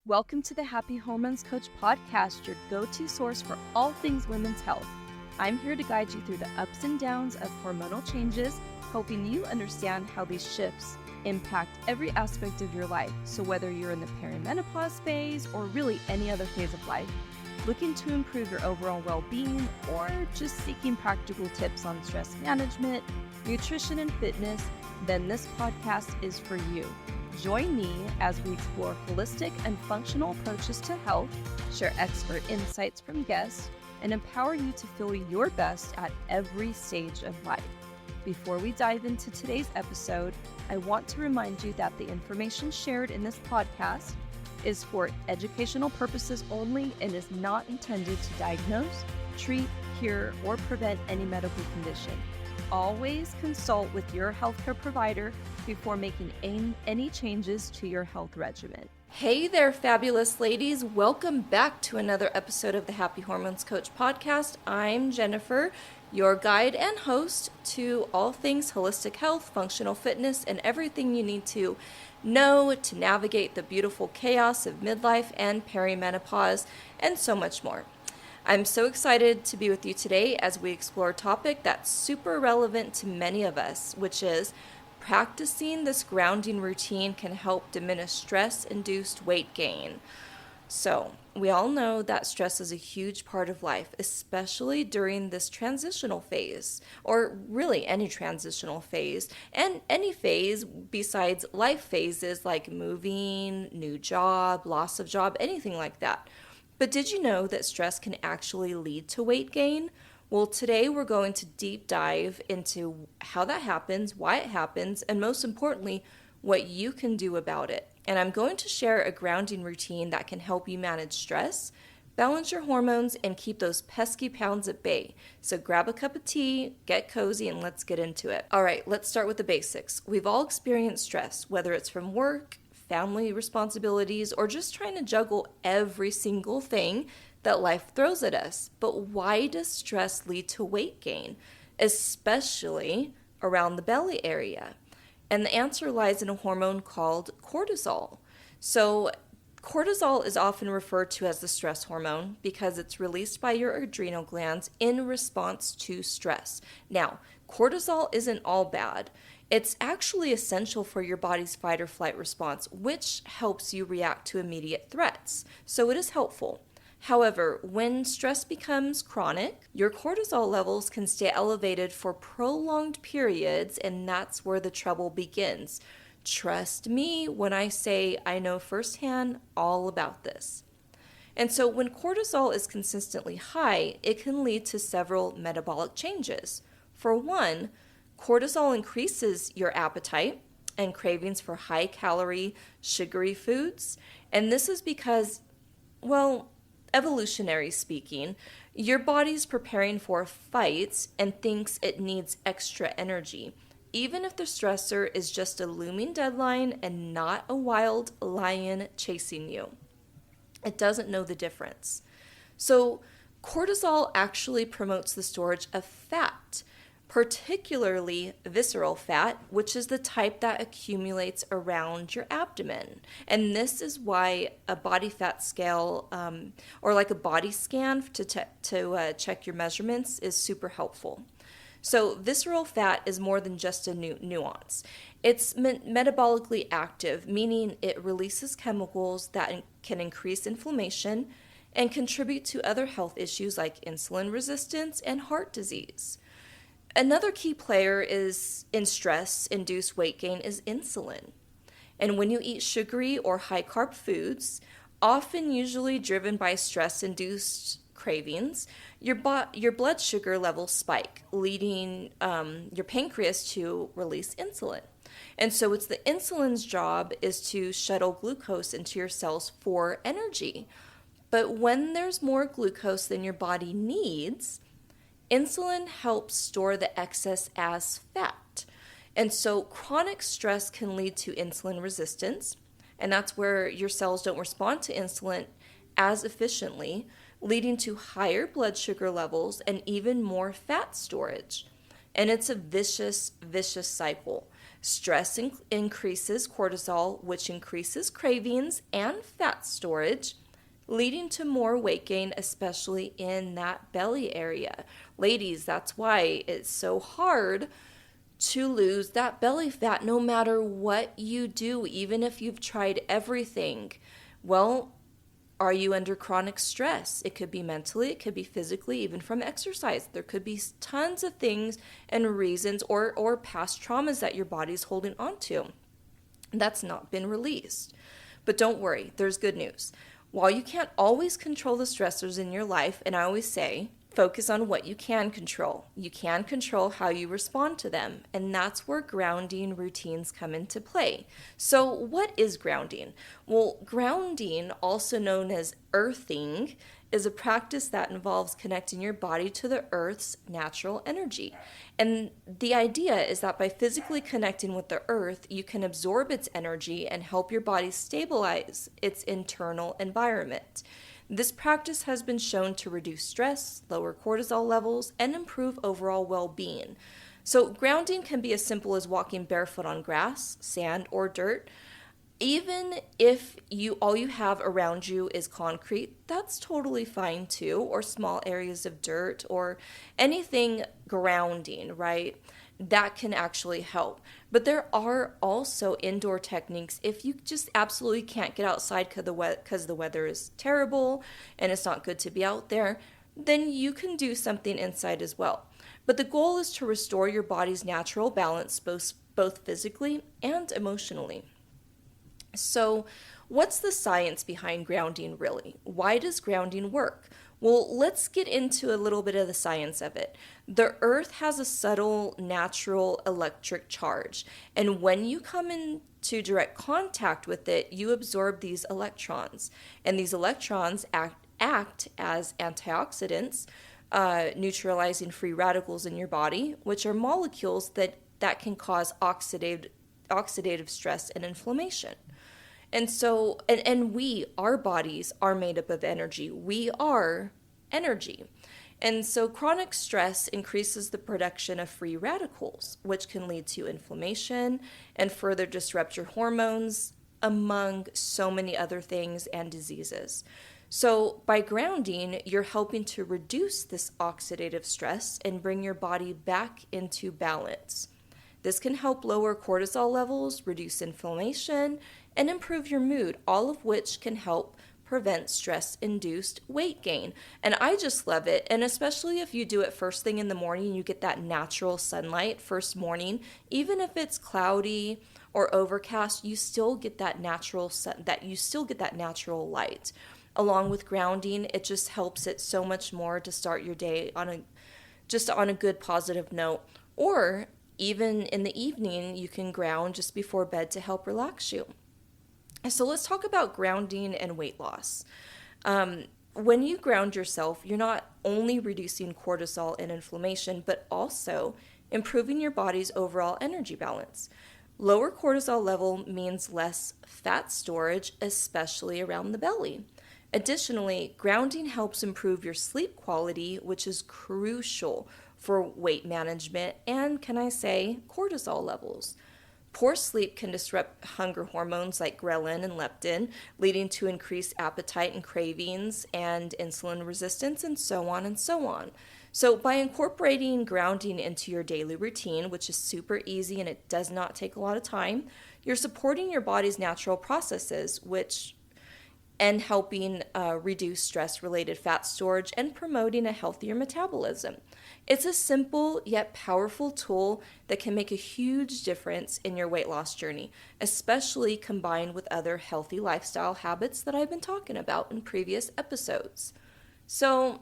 Welcome to the Happy Hormones Coach podcast, your go-to source for all things women's health. I'm here to guide you through the ups and downs of hormonal changes, helping you understand how these shifts impact every aspect of your life. So whether you're in the perimenopause phase or really any other phase of life, looking to improve your overall well-being, or just seeking practical tips on stress management, nutrition, and fitness, then this podcast is for you. Join me as we explore holistic and functional approaches to health, share expert insights from guests, and empower you to feel your best at every stage of life. Before we dive into today's episode, I want to remind you that the information shared in this podcast is for educational purposes only and is not intended to diagnose, treat, cure, or prevent any medical condition. Always consult with your healthcare provider before making any changes to your health regimen. Hey there, fabulous ladies. Welcome back to another episode of the Happy Hormones Coach podcast. I'm Jennifer, your guide and host to all things holistic health, functional fitness, and everything you need to know to navigate the beautiful chaos of midlife and perimenopause, and so much more. I'm so excited to be with you today as we explore a topic that's super relevant to many of us, which is practicing this grounding routine can help diminish stress-induced weight gain. So, we all know that stress is a huge part of life, especially during this transitional phase, or really any transitional phase, and any phase besides life phases like moving, new job, loss of job, anything like that. But did you know that stress can actually lead to weight gain? Well, today we're going to deep dive into how that happens, why it happens, and most importantly, what you can do about it. And I'm going to share a grounding routine that can help you manage stress, balance your hormones, and keep those pesky pounds at bay. So grab a cup of tea, get cozy, and let's get into it. All right, let's start with the basics. We've all experienced stress, whether it's from work, family responsibilities, or just trying to juggle every single thing that life throws at us. But why does stress lead to weight gain, especially around the belly area? And the answer lies in a hormone called cortisol. So cortisol is often referred to as the stress hormone because it's released by your adrenal glands in response to stress. Now, cortisol isn't all bad. It's actually essential for your body's fight or flight response, which helps you react to immediate threats. So it is helpful. However, when stress becomes chronic, your cortisol levels can stay elevated for prolonged periods, and that's where the trouble begins. Trust me when I say I know firsthand all about this. And so when cortisol is consistently high, it can lead to several metabolic changes. For one, cortisol increases your appetite and cravings for high-calorie, sugary foods. And this is because, well, evolutionary speaking, your body's preparing for fights and thinks it needs extra energy, even if the stressor is just a looming deadline and not a wild lion chasing you. It doesn't know the difference. So cortisol actually promotes the storage of fat, particularly visceral fat, which is the type that accumulates around your abdomen. And this is why a body fat scale or like a body scan to check your measurements is super helpful. So visceral fat is more than just a nuance. It's metabolically active, meaning it releases chemicals that can increase inflammation and contribute to other health issues like insulin resistance and heart disease. Another key player is in stress-induced weight gain is insulin. And when you eat sugary or high-carb foods, often usually driven by stress-induced cravings, your blood sugar levels spike, leading your pancreas to release insulin. And so it's the insulin's job is to shuttle glucose into your cells for energy. But when there's more glucose than your body needs, insulin helps store the excess as fat. And so chronic stress can lead to insulin resistance, and that's where your cells don't respond to insulin as efficiently, leading to higher blood sugar levels and even more fat storage. And it's a vicious cycle. Stress increases cortisol, which increases cravings and fat storage, leading to more weight gain, especially in that belly area. Ladies, that's why it's so hard to lose that belly fat no matter what you do, even if you've tried everything. Well, are you under chronic stress? It could be mentally, it could be physically, even from exercise. There could be tons of things and reasons or past traumas that your body's holding on to that's not been released. But don't worry, there's good news. While you can't always control the stressors in your life, and I always say, focus on what you can control. You can control how you respond to them, and that's where grounding routines come into play. So what is grounding? Well, grounding, also known as earthing, is a practice that involves connecting your body to the earth's natural energy. And the idea is that by physically connecting with the earth, you can absorb its energy and help your body stabilize its internal environment. This practice has been shown to reduce stress, lower cortisol levels, and improve overall well-being. So grounding can be as simple as walking barefoot on grass, sand, or dirt. Even if all you have around you is concrete, that's totally fine too, or small areas of dirt or anything grounding, right? That can actually help. But there are also indoor techniques if you just absolutely can't get outside because the weather is terrible and it's not good to be out there, then you can do something inside as well. But the goal is to restore your body's natural balance both physically and emotionally. So, what's the science behind grounding really? Why does grounding work? Well, let's get into a little bit of the science of it. The earth has a subtle natural electric charge, and when you come into direct contact with it, you absorb these electrons, and these electrons act as antioxidants, neutralizing free radicals in your body, which are molecules that can cause oxidative stress and inflammation. And so, our bodies are made up of energy. We are energy. And so chronic stress increases the production of free radicals, which can lead to inflammation and further disrupt your hormones, among so many other things and diseases. So by grounding, you're helping to reduce this oxidative stress and bring your body back into balance. This can help lower cortisol levels, reduce inflammation, and improve your mood, all of which can help prevent stress-induced weight gain. And I just love it. And especially if you do it first thing in the morning, you get that natural sunlight first morning. Even if it's cloudy or overcast, you still get that natural light. Along with grounding, it just helps it so much more to start your day on a good positive note. Or even in the evening, you can ground just before bed to help relax you. So let's talk about grounding and weight loss. When you ground yourself, you're not only reducing cortisol and inflammation, but also improving your body's overall energy balance. Lower cortisol level means less fat storage, especially around the belly. Additionally, grounding helps improve your sleep quality, which is crucial for weight management and, can I say, cortisol levels. Poor sleep can disrupt hunger hormones like ghrelin and leptin, leading to increased appetite and cravings and insulin resistance and so on and so on. So by incorporating grounding into your daily routine, which is super easy and it does not take a lot of time, you're supporting your body's natural processes, and helping reduce stress-related fat storage and promoting a healthier metabolism. It's a simple yet powerful tool that can make a huge difference in your weight loss journey, especially combined with other healthy lifestyle habits that I've been talking about in previous episodes. So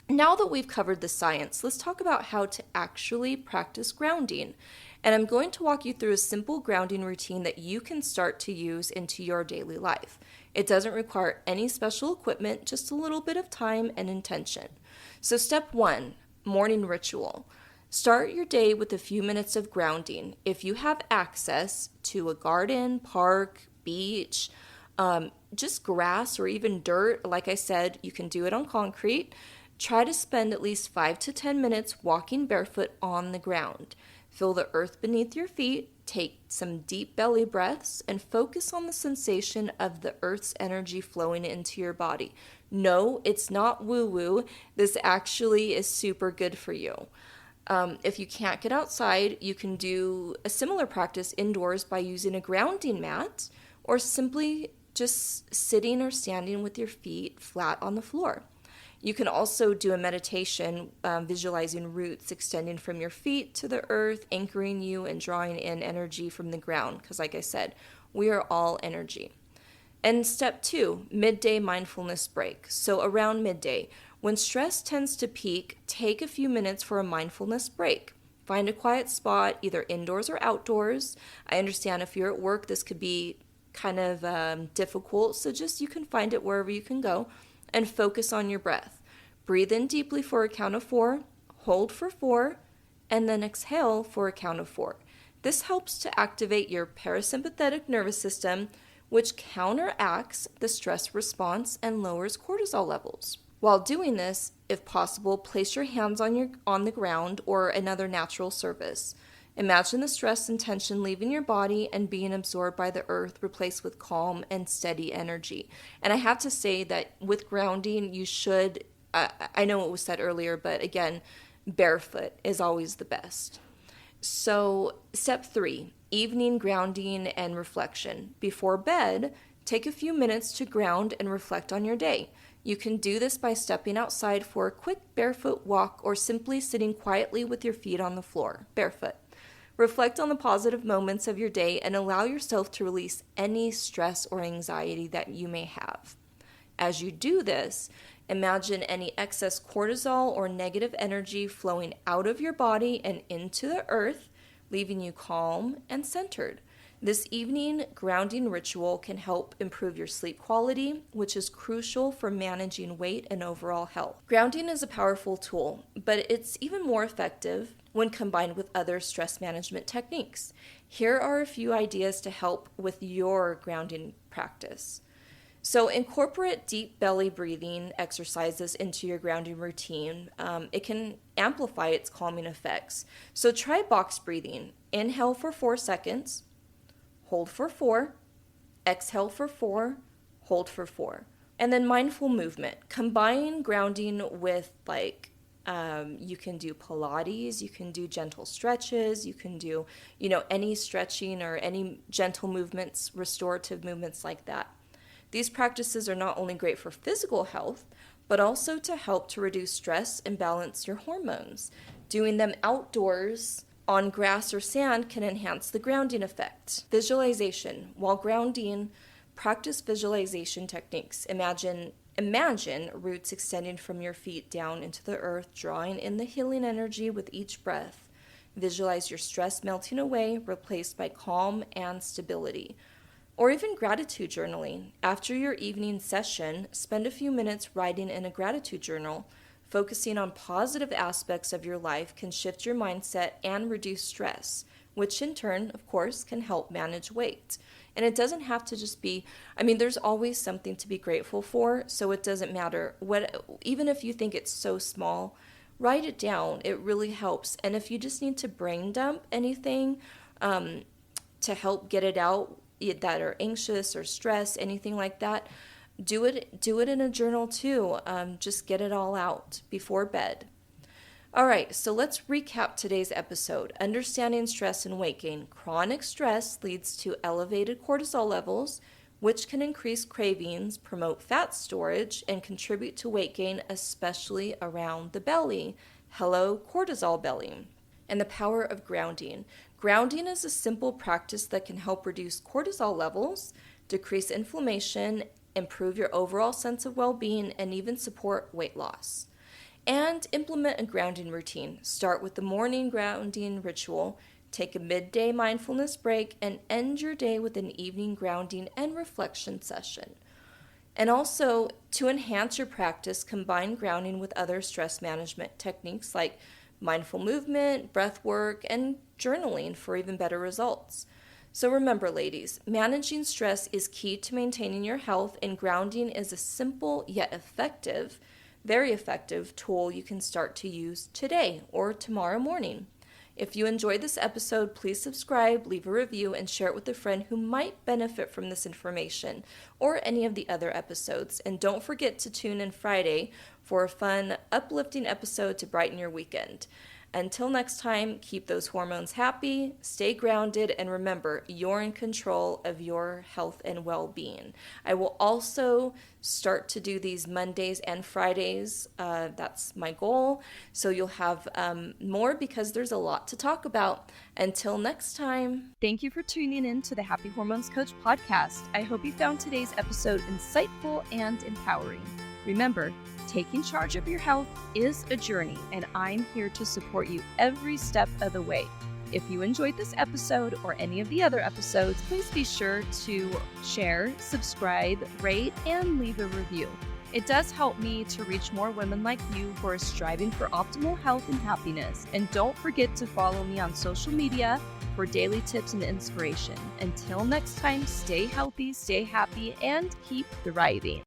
now that we've covered the science, let's talk about how to actually practice grounding. And I'm going to walk you through a simple grounding routine that you can start to use into your daily life. It doesn't require any special equipment, just a little bit of time and intention. So step 1, morning ritual. Start your day with a few minutes of grounding. If you have access to a garden, park, beach, just grass or even dirt, like I said, you can do it on concrete. Try to spend at least 5 to 10 minutes walking barefoot on the ground. Feel the earth beneath your feet. take some deep belly breaths and focus on the sensation of the earth's energy flowing into your body. No, it's not woo-woo. This actually is super good for you. If you can't get outside, you can do a similar practice indoors by using a grounding mat or simply just sitting or standing with your feet flat on the floor. You can also do a meditation visualizing roots extending from your feet to the earth, anchoring you and drawing in energy from the ground. Because like I said, we are all energy. And step 2, midday mindfulness break. So around midday, when stress tends to peak, take a few minutes for a mindfulness break. Find a quiet spot, either indoors or outdoors. I understand if you're at work, this could be kind of difficult. So just you can find it wherever you can go. And focus on your breath. Breathe in deeply for a count of 4, hold for 4, and then exhale for a count of 4. This helps to activate your parasympathetic nervous system, which counteracts the stress response and lowers cortisol levels. While doing this, if possible, place your hands on the ground or another natural surface. Imagine the stress and tension leaving your body and being absorbed by the earth, replaced with calm and steady energy. And I have to say that with grounding, you should, I know it was said earlier, but again, barefoot is always the best. So step 3, evening grounding and reflection. Before bed, take a few minutes to ground and reflect on your day. You can do this by stepping outside for a quick barefoot walk or simply sitting quietly with your feet on the floor, barefoot. Reflect on the positive moments of your day and allow yourself to release any stress or anxiety that you may have. As you do this, imagine any excess cortisol or negative energy flowing out of your body and into the earth, leaving you calm and centered. This evening grounding ritual can help improve your sleep quality, which is crucial for managing weight and overall health. Grounding is a powerful tool, but it's even more effective when combined with other stress management techniques. Here are a few ideas to help with your grounding practice. So incorporate deep belly breathing exercises into your grounding routine. It can amplify its calming effects. So try box breathing. Inhale for 4 seconds. Hold for 4, exhale for 4, hold for 4. And then mindful movement. Combine grounding with you can do Pilates, you can do gentle stretches, you can do, any stretching or any gentle movements, restorative movements like that. These practices are not only great for physical health, but also to help to reduce stress and balance your hormones. Doing them outdoors on grass or sand can enhance the grounding effect. Visualization. While grounding, practice visualization techniques. Imagine roots extending from your feet down into the earth, drawing in the healing energy with each breath. Visualize your stress melting away, replaced by calm and stability. Or even gratitude journaling. After your evening session, spend a few minutes writing in a gratitude journal. Focusing on positive aspects of your life can shift your mindset and reduce stress, which in turn, of course, can help manage weight. And it doesn't have to just be, there's always something to be grateful for, so it doesn't matter even if you think it's so small, write it down. It really helps. And if you just need to brain dump anything to help get it out that are anxious or stressed, anything like that, do it in a journal too. Just get it all out before bed. All right, so let's recap today's episode. Understanding stress and weight gain. Chronic stress leads to elevated cortisol levels, which can increase cravings, promote fat storage, and contribute to weight gain, especially around the belly. Hello, cortisol belly. And the power of grounding. Grounding is a simple practice that can help reduce cortisol levels, decrease inflammation, improve your overall sense of well-being, and even support weight loss. And implement a grounding routine. Start with the morning grounding ritual, take a midday mindfulness break, and end your day with an evening grounding and reflection session. And also, to enhance your practice, combine grounding with other stress management techniques like mindful movement, breath work, and journaling for even better results. So remember, ladies, managing stress is key to maintaining your health, and grounding is a simple yet very effective tool you can start to use today or tomorrow morning. If you enjoyed this episode, please subscribe, leave a review, and share it with a friend who might benefit from this information or any of the other episodes. And don't forget to tune in Friday for a fun, uplifting episode to brighten your weekend. Until next time, keep those hormones happy, stay grounded, and remember, you're in control of your health and well-being. I will also start to do these Mondays and Fridays. That's my goal. So you'll have more because there's a lot to talk about. Until next time. Thank you for tuning in to the Happy Hormones Coach podcast. I hope you found today's episode insightful and empowering. Remember, taking charge of your health is a journey, and I'm here to support you every step of the way. If you enjoyed this episode or any of the other episodes, please be sure to share, subscribe, rate, and leave a review. It does help me to reach more women like you who are striving for optimal health and happiness. And don't forget to follow me on social media for daily tips and inspiration. Until next time, stay healthy, stay happy, and keep thriving.